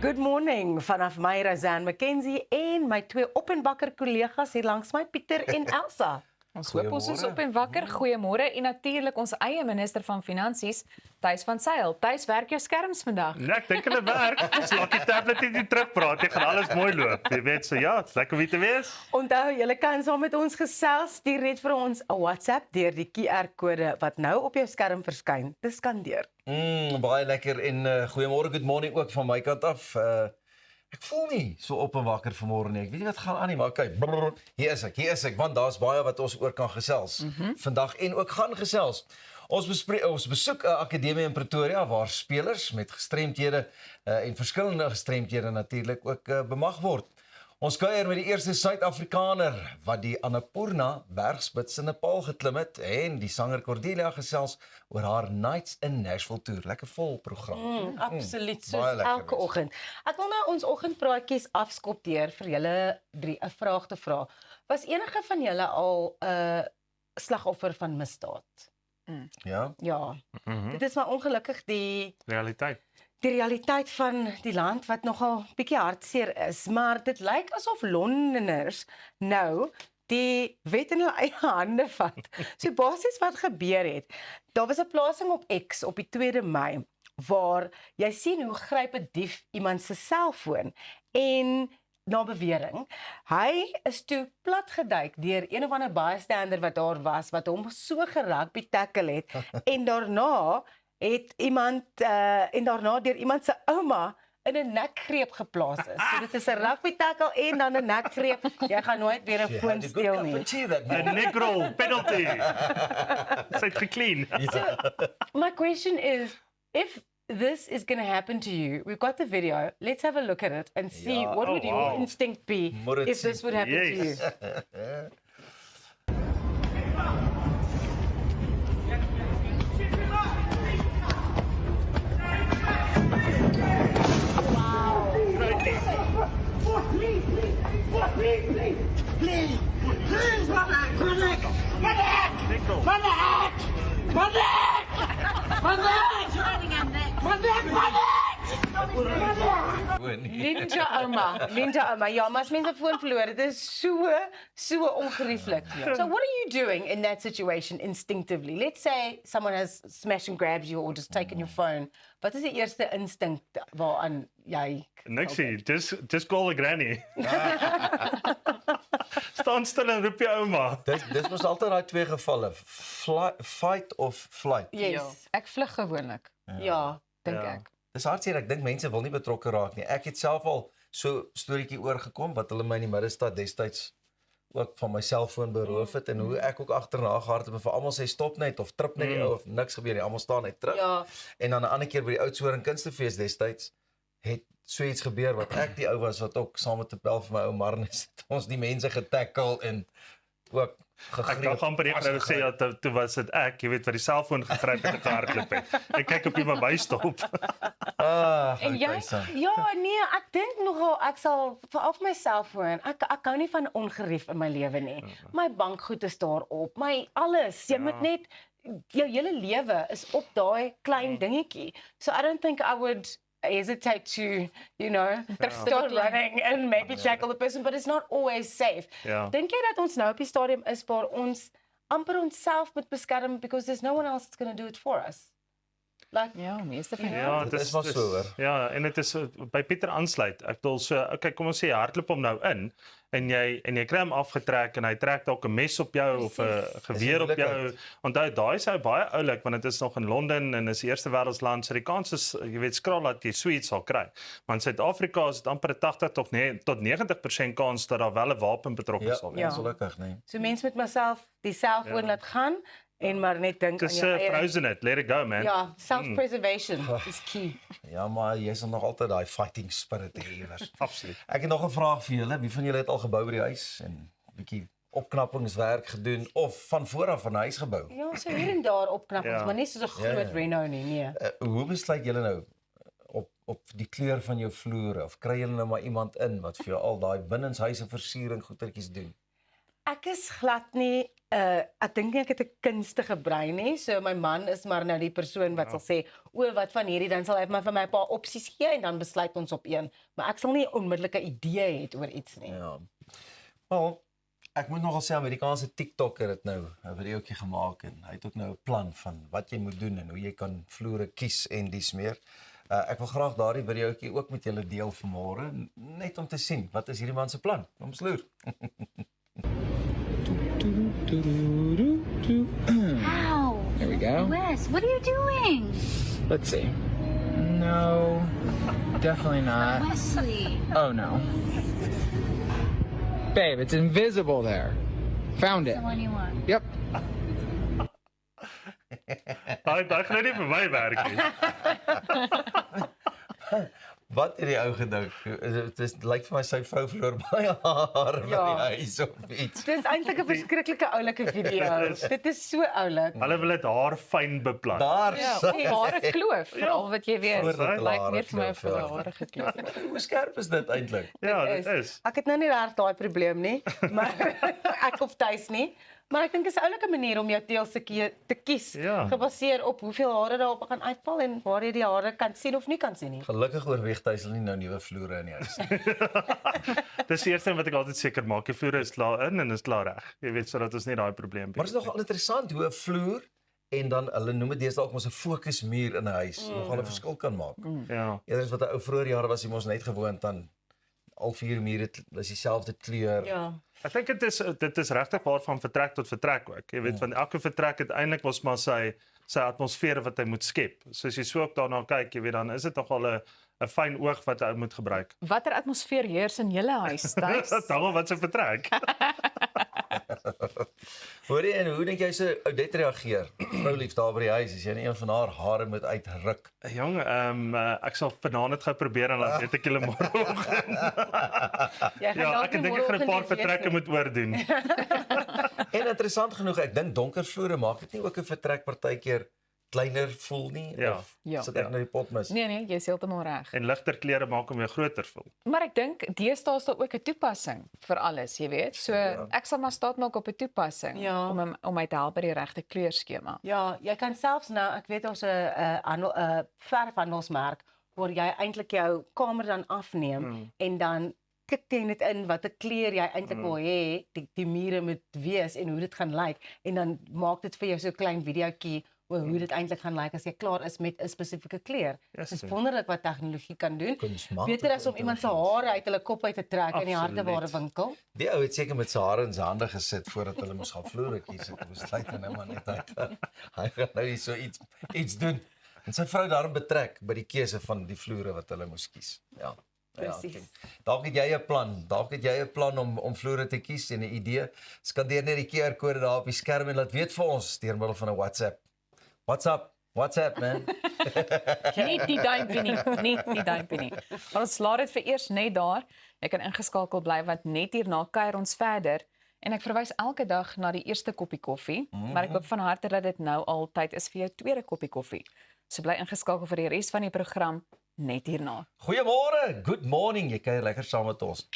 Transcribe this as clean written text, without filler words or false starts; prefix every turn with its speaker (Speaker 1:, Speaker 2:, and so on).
Speaker 1: Good morning vanaf my Razan McKenzie en my twee op-en-wakker kollegas hier langs my, Pieter en Elsa.
Speaker 2: Ons hoop ons is op en wakker. Goeiemôre en natuurlik ons eie minister van Finansies, Thys van Sail. Thys, werk jou skerms vandag?
Speaker 3: Nee, ek dink hulle werk. Ons laat die tablet nie terugpraat. Ek gaan alles mooi loop. Jy weet so ja, dit's lekker om hier te wees.
Speaker 1: Onthou, julle kan saam met ons gesels, stuur net vir ons 'n WhatsApp deur die QR-kode wat nou op jou skerm verskyn. Dis skandeer.
Speaker 4: Baie lekker en goeiemôre, good morning ook van my kant af. Ek voel nie so op en wakker vanmôre nie. Ek weet nie wat gaan aan nie, maar okay. Hier is ek, want daar's baie wat ons oor kan gesels. Vandag en ook gaan gesels. Ons besoek 'n akademie in Pretoria waar spelers met gestremthede en verskillende gestremthede natuurlik ook bemag word. Ons kuier met die eerste Suid-Afrikaner wat die Annapurna bergspits in Nepal geklim het en die sanger Cordelia gesels oor haar Nights in Nashville toer. Lekker vol program.
Speaker 1: Absoluut,
Speaker 4: Baie
Speaker 1: soos
Speaker 4: lekker
Speaker 1: elke
Speaker 4: wees.
Speaker 1: oggend. Ek wil nou ons oggendpraatjies afskop deur vir julle 'n vraag te vra. Was enige van julle al 'n slagoffer van misdaad?
Speaker 4: Ja.
Speaker 1: Ja. Dit is maar ongelukkig die realiteit van die land wat nogal bietjie hartseer is, maar dit lyk asof Londeners nou die wet in hulle eie hande vat. So basies wat gebeur het, daar was 'n plasing op X op die 2de Mei waar jy sien hoe gryp 'n dief iemand se selfoon en na bewering, hy is toe platgeduik deur een of ander bystander wat daar was, wat hom so gerugby tackle het en daarna het iemand deur iemand se ouma in 'n nekgreep geplaas is. So dit is 'n rugby tackle en dan 'n nekgreep. Jy gaan nooit weer 'n foon steel nie.
Speaker 3: 'n neckroll penalty. Sy't geclean.
Speaker 1: My question is, if this is going to happen to you, we've got the video. Let's have a look at it and see what would your instinct be if this would happen to you. Ninja Oma, ja, maar as mense foon verloor, dit is so ongerieflik. So what are you doing in that situation instinctively? Let's say someone has smashed and grabbed you or just taken your phone. Wat is die eerste instink waaraan jy...
Speaker 3: Niksie, just call the granny. Staan stil en roep jou ouma.
Speaker 4: Dis mos altyd daai twee gevalle, fight of flight.
Speaker 1: Yes,
Speaker 2: Ek vlug gewoonlik.
Speaker 1: ja, dink
Speaker 3: Ja.
Speaker 1: ek.
Speaker 4: Dis hartseer, ek dink mense wil nie betrokke raak nie. Ek het self al so storieetjie oorgekom wat hulle my in die middestad destyds ook van my selfoon beroof het en hoe ek ook agterna gehardloop en vir almal sê stop net of trip net die ou of niks gebeur nie. Almal staan net terug.
Speaker 1: Ja.
Speaker 4: En dan 'n ander keer by die Oudtshoorn Kunstefees destyds het so iets gebeur wat ek die ou was wat ook saam met 'n bel vir my ou Marnus het ons die mense getackle en ook
Speaker 3: Ek kan amper nie nou sê dat toe was dit ek, jy weet wat die selfoon gegryp het en gehardloop het. Ek kyk op iemand bystop.
Speaker 1: En jy, ja, nee, ek dink nogal ek sal veral vir my selfoon. Ek hou nie van ongerief in my lewe nie. My bankgoed is daarop, my alles. Jy moet net jou hele lewe is op daai klein dingetjie. So I don't think I would hesitate to, start running and maybe tackle the person, but it's not always safe.
Speaker 3: Ja.
Speaker 1: Dink jy dat ons nou op die stadium is waar ons amper onsself moet beskerm because there's no one else that's going to do it for us? Like,
Speaker 2: Ja, meeste van
Speaker 3: Ja,
Speaker 4: Dit is maar so, hoor.
Speaker 3: Ja, en dit is by Pieter aansluit. Ek bedoel so, okay, kom ons sê jy hardloop hom nou in en jy kry hom afgetrek en hy trek dalk 'n mes op jou of 'n geweer op jou. Onthou, daai is baie oulik want dit is nog in Londen en is die eerste wêreldsland, so die kans is jy weet skraal dat jy so iets sal kry. Maar in Suid-Afrika is dit amper 'n 80 tot 90% kans dat daar wel 'n wapen betrokke sal wees.
Speaker 4: Gelukkig, nee.
Speaker 1: so mense moet myself die selfoon laat gaan en maar net dink aan
Speaker 3: Dis
Speaker 1: jou eie.
Speaker 3: frozen it, let it go man.
Speaker 1: Ja, self-preservation is key.
Speaker 4: Ja, maar jy sal nog altyd daai fighting spirit hê iewers.
Speaker 3: Absoluut.
Speaker 4: Ek het nog 'n vraag vir julle. Wie van julle het al gebou by die huis en 'n bietjie opknappingswerk gedoen of van voor af 'n huis gebou?
Speaker 1: Ja, so hier en daar opknappings,
Speaker 3: Ja.
Speaker 1: maar nie so 'n groot reno nie, nee.
Speaker 4: Hoe besluit julle nou op die kleur van jou vloere of kry julle nou maar iemand in wat vir jou al daai binnenshuise versiering goetertjies doen?
Speaker 1: Ek is glad nie ek dink nie ek het 'n kunstige brein nie. So my man is maar nou die persoon wat sal sê, "O, wat van hierdie?" Dan sal hy vir my 'n paar opsies gee en dan besluit ons op een. Maar ek sal nie onmiddellik 'n idee hê oor iets nie.
Speaker 4: Ja. Wel, ek moet nogal sê Amerikaanse TikToker het nou 'n videoetjie gemaak en hy het ook nou 'n plan van wat jy moet doen en hoe jy kan vloere kies en dis meer. Ek wil graag daardie videoetjie ook met julle deel vanmôre, net om te sien wat is hierdie man se plan. Kom ons loer.
Speaker 5: Ow!
Speaker 6: There we go.
Speaker 5: Wes, what are you doing?
Speaker 6: Let's see. No, definitely not.
Speaker 5: Wesley.
Speaker 6: Oh no. Babe, it's invisible there. Found it.
Speaker 5: The one you want.
Speaker 6: Yep.
Speaker 3: Daai gaan nie vir my werk nie.
Speaker 4: Wat het die ou gedink? Dit lyk vir my sy vrou verloor baie hare by die huis of iets.
Speaker 1: Dit is eintlik 'n verskriklike oulike video. Dit is so oulik.
Speaker 3: Hulle wil dit haar fyn beplan.
Speaker 4: Daar
Speaker 2: Die hare kloof, veral wat jy weet.
Speaker 4: Voordat
Speaker 2: Lyk
Speaker 4: hare
Speaker 2: meer vir my
Speaker 4: kloof,
Speaker 2: vir die
Speaker 4: ja.
Speaker 2: hare gekloof.
Speaker 4: Hoe skerp is dit eintlik?
Speaker 3: Ja, dit is.
Speaker 1: Ek het nou nie reg daai probleem nie, maar ek of tuis nie. Maar ek dink dit is 'n oulike manier om jou teels te kies,
Speaker 3: Ja.
Speaker 1: gebaseer op hoeveel hare daarop gaan uitval en waar jy die hare kan sien of nie kan sien nie.
Speaker 4: Gelukkig oorweeg hy nie nou nuwe vloere in die huis nie.
Speaker 3: Dis die eerste ding wat ek altyd seker maak, die vloere is klaar in en is klaar reg. Jy weet sodat ons nie daai probleem het.
Speaker 4: Maar dit is nogal interessant hoe 'n vloer en dan hulle noem dit deesdae ook mos 'n fokusmuur in 'n huis nogal 'n verskil kan maak.
Speaker 3: Ja.
Speaker 4: Eerder as wat 'n ou vroeër jare was, jy mos net gewoond aan al 4 mure is dieselfde kleur.
Speaker 1: Ja.
Speaker 3: Ek dink dit is regtig waar van vertrek tot vertrek ook. Jy weet van elke vertrek het eintlik mos maar sy atmosfeer wat hy moet skep. So as jy so ook daarna kyk, jy weet dan is dit nogal 'n fyn oog wat hy moet gebruik.
Speaker 2: Watter atmosfeer heers in julle huis, Thys?
Speaker 3: Dit hang wat se vertrek.
Speaker 4: Hoor jy en hoe dink jy se Oudette reageer? Vrou lief daar by die huis, as jy een van haar hare moet uitruk.
Speaker 3: Jong, ek sal vanaand dit gou probeer en dan weet ek julle môreoggend. Ja, ek dink ek gaan 'n paar vertrekke moet oordoen.
Speaker 4: En interessant genoeg, ek dink donker vloere maak dit nie ook 'n vertrek partykeer kleiner voel nie
Speaker 3: Ja.
Speaker 4: of
Speaker 2: Ja.
Speaker 4: sit ek nou die pot mis?
Speaker 2: Nee, jy is heeltemal reg.
Speaker 3: En ligter klere maak hom weer groter voel.
Speaker 2: Maar ek dink deesdae is daar ook 'n toepassing vir alles, jy weet. So ek sal maar staat maak op 'n toepassing
Speaker 1: Ja.
Speaker 2: om my te help by die regte kleurskema.
Speaker 1: Ja, jy kan selfs nou, ek weet ons 'n verfhandelsmerk waar jy eintlik jou kamer dan afneem en dan klik jy net in watter kleur jy eintlik wil hê die mure moet wees en hoe dit gaan lyk en dan maak dit vir jou so 'n klein videoetjie oor hoe dit eintlik gaan lyk as jy klaar is met 'n spesifieke kleur.
Speaker 3: Yes,
Speaker 1: Dit is
Speaker 3: sir.
Speaker 1: wonderlik wat tegnologie kan doen.
Speaker 4: Kunsmatige
Speaker 1: Beter as om iemand se hare uit hulle kop uit te trek in die
Speaker 3: Absoluut.
Speaker 1: hardeware winkel.
Speaker 4: Die ou het seker met sy hare in sy hande gesit voordat hulle mos gaan vloere kies. Ek besluit nou maar net hy gaan nou hier so iets doen. En sy vrou daarom betrek by die keuse van die vloere wat hulle moes kies. Ja.
Speaker 1: Presies.
Speaker 4: Dalk het jy 'n plan. Dalk het jy 'n plan om vloere te kies en 'n idee. Skandeer net die QR-kode daar op die skerm en laat weet vir ons deur middel van 'n WhatsApp. What's up? What's up, man?
Speaker 2: Nie die duimpie nie, nie die duimpie nie. Maar ons laat dit vir eers net daar. Jy kan ingeskakel bly want net hierna kuier ons verder. En ek verwys elke dag na die eerste koppie koffie, maar ek hoop van harte dat dit nou al tyd is vir jou tweede koppie koffie. So bly ingeskakel vir die res van die program net hierna.
Speaker 4: Goeiemôre, good morning. Jy kuier lekker saam met ons.